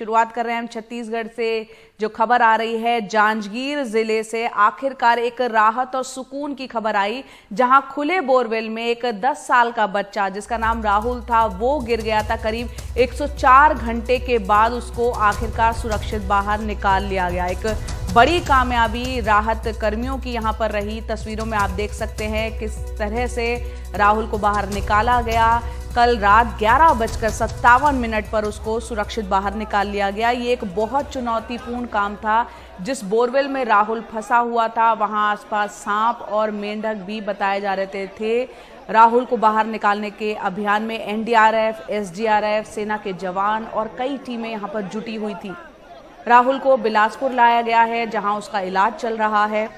शुरुआत कर रहे हैं हम छत्तीसगढ़ से। जो खबर आ रही है जांजगीर जिले से, आखिरकार एक राहत और सुकून की खबर आई, जहां खुले बोरवेल में एक 10 साल का बच्चा जिसका नाम राहुल था वो गिर गया था। करीब 104 घंटे के बाद उसको आखिरकार सुरक्षित बाहर निकाल लिया गया। एक बड़ी कामयाबी राहत कर्मियों की यहां पर रही। तस्वीरों में आप देख सकते हैं किस तरह से राहुल को बाहर निकाला गया। कल रात 11:57 पर उसको सुरक्षित बाहर निकाल लिया गया। ये एक बहुत चुनौतीपूर्ण काम था। जिस बोरवेल में राहुल फंसा हुआ था वहां आसपास सांप और मेंढक भी बताए जा रहे थे। राहुल को बाहर निकालने के अभियान में एनडीआरएफ, एसडीआरएफ, सेना के जवान और कई टीमें यहां पर जुटी हुई थी। राहुल को बिलासपुर लाया गया है जहां उसका इलाज चल रहा है।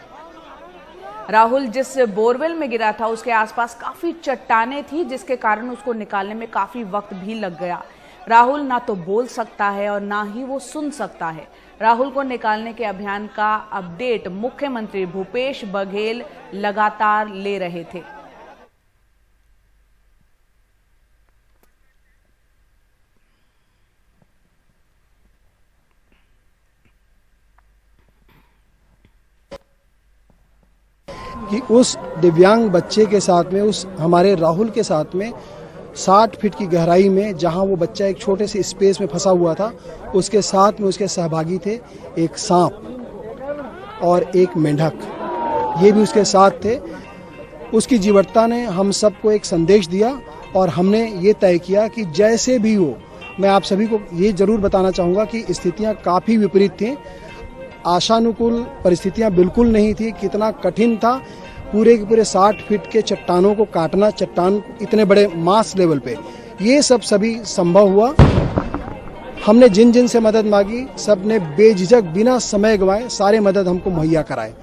राहुल जिस बोरवेल में गिरा था उसके आसपास काफी चट्टानें थी, जिसके कारण उसको निकालने में काफी वक्त भी लग गया। राहुल ना तो बोल सकता है और ना ही वो सुन सकता है। राहुल को निकालने के अभियान का अपडेट मुख्यमंत्री भूपेश बघेल लगातार ले रहे थे। कि उस दिव्यांग बच्चे के साथ में, उस हमारे राहुल के साथ में 60 फीट की गहराई में जहां वो बच्चा एक छोटे से स्पेस में फंसा हुआ था, उसके साथ में उसके सहभागी थे एक सांप और एक मेंढक, ये भी उसके साथ थे। उसकी जीवटता ने हम सबको एक संदेश दिया और हमने ये तय किया कि जैसे भी हो, मैं आप सभी को ये जरूर बताना चाहूँगा कि स्थितियाँ काफ़ी विपरीत थी, आशानुकूल परिस्थितियां बिल्कुल नहीं थी। कितना कठिन था पूरे के पूरे 60 फीट के चट्टानों को काटना, चट्टान इतने बड़े मास लेवल पे, ये सभी संभव हुआ। हमने जिन जिन से मदद मांगी सब ने बेझिझक बिना समय गंवाए सारे मदद हमको मुहैया कराए।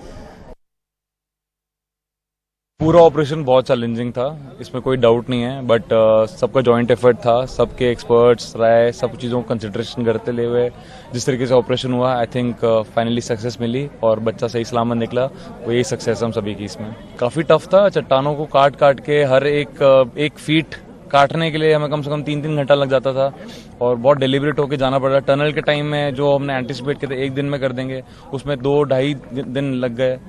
पूरा ऑपरेशन बहुत चैलेंजिंग था, इसमें कोई डाउट नहीं है, बट सबका जॉइंट एफर्ट था। सबके एक्सपर्ट्स राय, सब चीज़ों को कंसिडरेशन करते हुए जिस तरीके से ऑपरेशन हुआ, आई थिंक फाइनली सक्सेस मिली और बच्चा सही सलामत निकला। वो यही सक्सेस हम सभी की इसमें। काफ़ी टफ था, चट्टानों को काट काट के हर एक फीट काटने के लिए हमें कम से कम 3-3 घंटा लग जाता था और बहुत डेलिब्रेट होकर जाना पड़ा। टनल के टाइम में जो हमने एंटिसिपेट किया था 1 दिन में कर देंगे, उसमें 2-2.5 दिन लग गए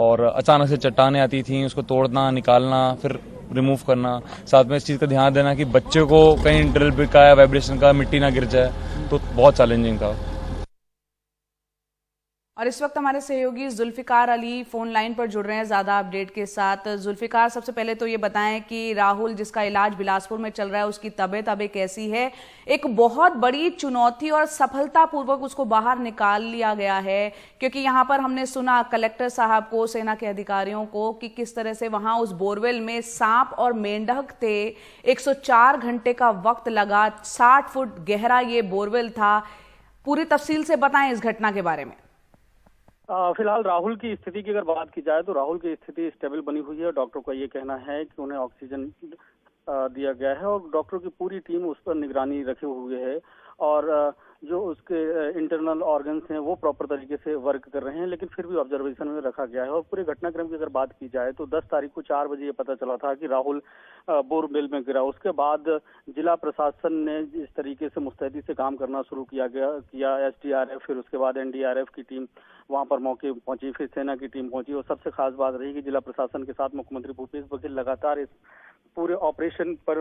और अचानक से चट्टानें आती थी, उसको तोड़ना, निकालना, फिर रिमूव करना। साथ में इस चीज़ का ध्यान देना कि बच्चे को कहीं ड्रिल का या वाइब्रेशन का मिट्टी ना गिर जाए, तो बहुत चैलेंजिंग था। और इस वक्त हमारे सहयोगी जुल्फिकार अली फोन लाइन पर जुड़ रहे हैं ज्यादा अपडेट के साथ। जुल्फिकार, सबसे पहले तो ये बताएं कि राहुल जिसका इलाज बिलासपुर में चल रहा है उसकी तबीयत अभी कैसी है? एक बहुत बड़ी चुनौती और सफलतापूर्वक उसको बाहर निकाल लिया गया है, क्योंकि यहाँ पर हमने सुना कलेक्टर साहब को, सेना के अधिकारियों को, कि किस तरह से वहां उस बोरवेल में सांप और मेंढक थे। 104 घंटे का वक्त लगा, 60 फुट गहरा ये बोरवेल था। पूरी तफसील से बताएं इस घटना के बारे में। फिलहाल राहुल की स्थिति की अगर बात की जाए तो राहुल की स्थिति स्टेबल बनी हुई है। डॉक्टर का ये कहना है कि उन्हें ऑक्सीजन दिया गया है और डॉक्टर की पूरी टीम उस पर निगरानी रखे हुए है और जो उसके इंटरनल ऑर्गन्स हैं वो प्रॉपर तरीके से वर्क कर रहे हैं, लेकिन फिर भी ऑब्जर्वेशन में रखा गया है। और पूरे घटनाक्रम की अगर बात की जाए तो 10 तारीख को 4 बजे ये पता चला था कि राहुल बोरवेल में गिरा। उसके बाद जिला प्रशासन ने जिस तरीके से मुस्तैदी से काम करना शुरू किया एसडीआरएफ, फिर उसके बाद एनडीआरएफ की टीम वहां पर मौके पहुंची, फिर सेना की टीम पहुंची। और सबसे खास बात रही कि जिला प्रशासन के साथ मुख्यमंत्री भूपेश बघेल लगातार इस पूरे ऑपरेशन पर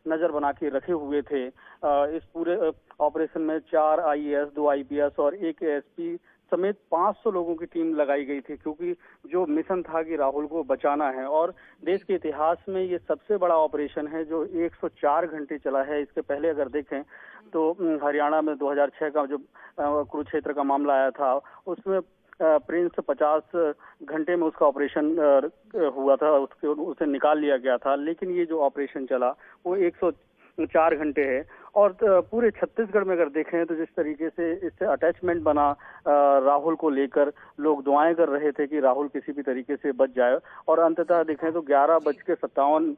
नजर बना के रखे हुए थे। इस पूरे ऑपरेशन में 4 आईएएस, 2 आईपीएस और 1 एएसपी समेत 500 लोगों की टीम लगाई गई थी, क्योंकि जो मिशन था कि राहुल को बचाना है। और देश के इतिहास में ये सबसे बड़ा ऑपरेशन है जो 104 घंटे चला है। इसके पहले अगर देखें तो हरियाणा में 2006 का जो कुरुक्षेत्र का मामला आया था, उसमें प्रिंस 50 घंटे में उसका ऑपरेशन हुआ था, उसे निकाल लिया गया था। लेकिन ये जो ऑपरेशन चला वो 104 घंटे है। और पूरे छत्तीसगढ़ में अगर देखें तो जिस तरीके से इससे अटैचमेंट बना राहुल को लेकर, लोग दुआएं कर रहे थे कि राहुल किसी भी तरीके से बच जाए। और अंततः देखें तो 11:57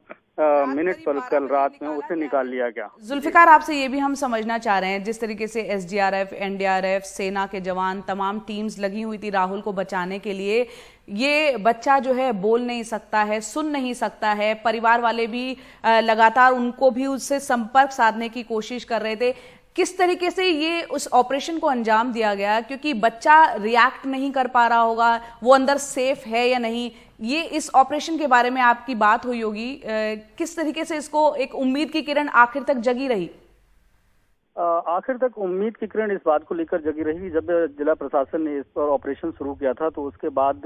पर कल रात में उसे निकाल लिया गया। जुल्फिकार, आपसे ये भी हम समझना चाह रहे हैं, जिस तरीके से एसडीआरएफ, एनडीआरएफ, सेना के जवान, तमाम टीम्स लगी हुई थी राहुल को बचाने के लिए। ये बच्चा जो है बोल नहीं सकता है, सुन नहीं सकता है। परिवार वाले भी लगातार उनको भी उससे संपर्क साधने की कोशिश कर रहे थे। किस तरीके से ये उस ऑपरेशन को अंजाम दिया गया, क्योंकि बच्चा रिएक्ट नहीं कर पा रहा होगा, वो अंदर सेफ है या नहीं, ये इस ऑपरेशन के बारे में आपकी बात हुई होगी। किस तरीके से इसको एक उम्मीद की किरण आखिर तक जगी रही? आखिर तक उम्मीद की किरण इस बात को लेकर जगी रही। जब जिला प्रशासन ने इस पर ऑपरेशन शुरू किया था तो उसके बाद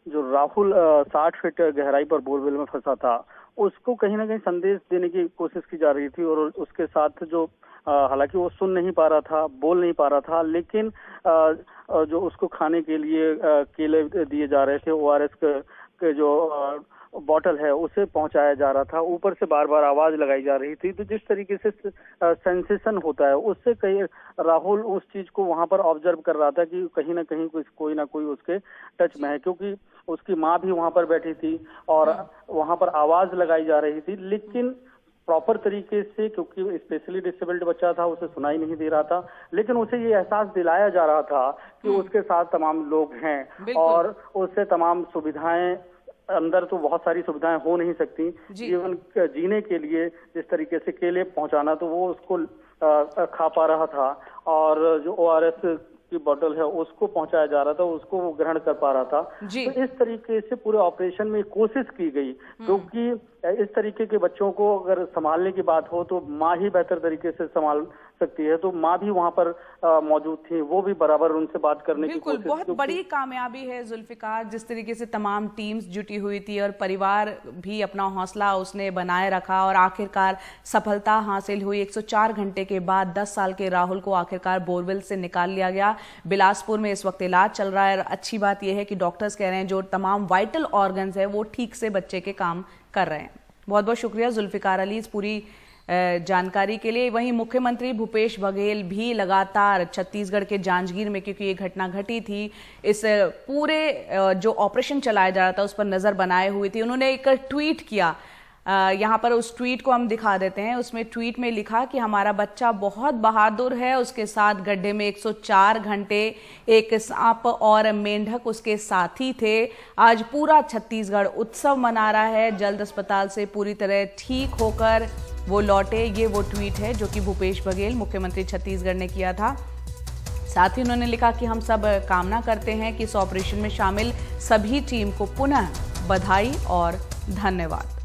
जो राहुल 60 फीट गहराई पर बोरवेल में फंसा था, उसको कहीं ना कहीं संदेश देने की कोशिश की जा रही थी। और उसके साथ जो हालांकि वो सुन नहीं पा रहा था, बोल नहीं पा रहा था, लेकिन जो उसको खाने के लिए केले दिए जा रहे थे, ORS के जो बॉटल है उसे पहुंचाया जा रहा था। ऊपर से बार बार आवाज लगाई जा रही थी। तो जिस तरीके से सेंसेशन होता है, उससे कहीं राहुल उस चीज को वहां पर ऑब्जर्व कर रहा था कि कहीं ना कहीं कोई ना कोई उसके टच में है, क्योंकि उसकी माँ भी वहां पर बैठी थी और वहां पर आवाज लगाई जा रही थी, लेकिन प्रॉपर तरीके से, क्योंकि स्पेशली डिसेबल्ड बच्चा था, उसे सुनाई नहीं दे रहा था। लेकिन उसे ये एहसास दिलाया जा रहा था कि उसके साथ तमाम लोग हैं और उससे तमाम सुविधाएं, अंदर तो बहुत सारी सुविधाएं हो नहीं सकती, जीवन जीने के लिए जिस तरीके से केले पहुंचाना, तो वो उसको खा पा रहा था। और जो ORS की बोतल है उसको पहुंचाया जा रहा था, उसको वो ग्रहण कर पा रहा था। तो इस तरीके से पूरे ऑपरेशन में कोशिश की गई, क्योंकि इस तरीके के बच्चों को अगर संभालने की बात हो तो माँ ही बेहतर तरीके से संभाल सकती है। तो माँ भी वहां पर मौजूद थी, वो भी बराबर उनसे बात करने की कोशिश। बहुत बड़ी कामयाबी है जुल्फिकार, जिस तरीके से तमाम टीम्स जुटी हुई थी और परिवार भी अपना हौसला उसने बनाए रखा और आखिरकार सफलता हासिल हुई। 104 घंटे के बाद 10 साल के राहुल को आखिरकार बोरवेल से निकाल लिया गया। बिलासपुर में इस वक्त इलाज चल रहा है। अच्छी बात यह है कि डॉक्टर्स कह रहे हैं जो तमाम वाइटल ऑर्गन्स है वो ठीक से बच्चे के काम कर रहे हैं। बहुत बहुत शुक्रिया जुल्फिकार अली इस पूरी जानकारी के लिए। वहीं मुख्यमंत्री भूपेश बघेल भी लगातार छत्तीसगढ़ के जांजगीर में, क्योंकि ये घटना घटी थी, इस पूरे जो ऑपरेशन चलाया जा रहा था उस पर नजर बनाए हुई थी। उन्होंने एक ट्वीट किया, यहाँ पर उस ट्वीट को हम दिखा देते हैं। उसमें ट्वीट में लिखा कि हमारा बच्चा बहुत बहादुर है, उसके साथ गड्ढे में 104 घंटे एक सांप और मेंढक उसके साथी थे। आज पूरा छत्तीसगढ़ उत्सव मना रहा है, जल्द अस्पताल से पूरी तरह ठीक होकर वो लौटे। ये वो ट्वीट है जो कि भूपेश बघेल मुख्यमंत्री छत्तीसगढ़ ने किया था। साथ ही उन्होंने लिखा कि हम सब कामना करते हैं कि इस ऑपरेशन में शामिल सभी टीम को पुनः बधाई और धन्यवाद।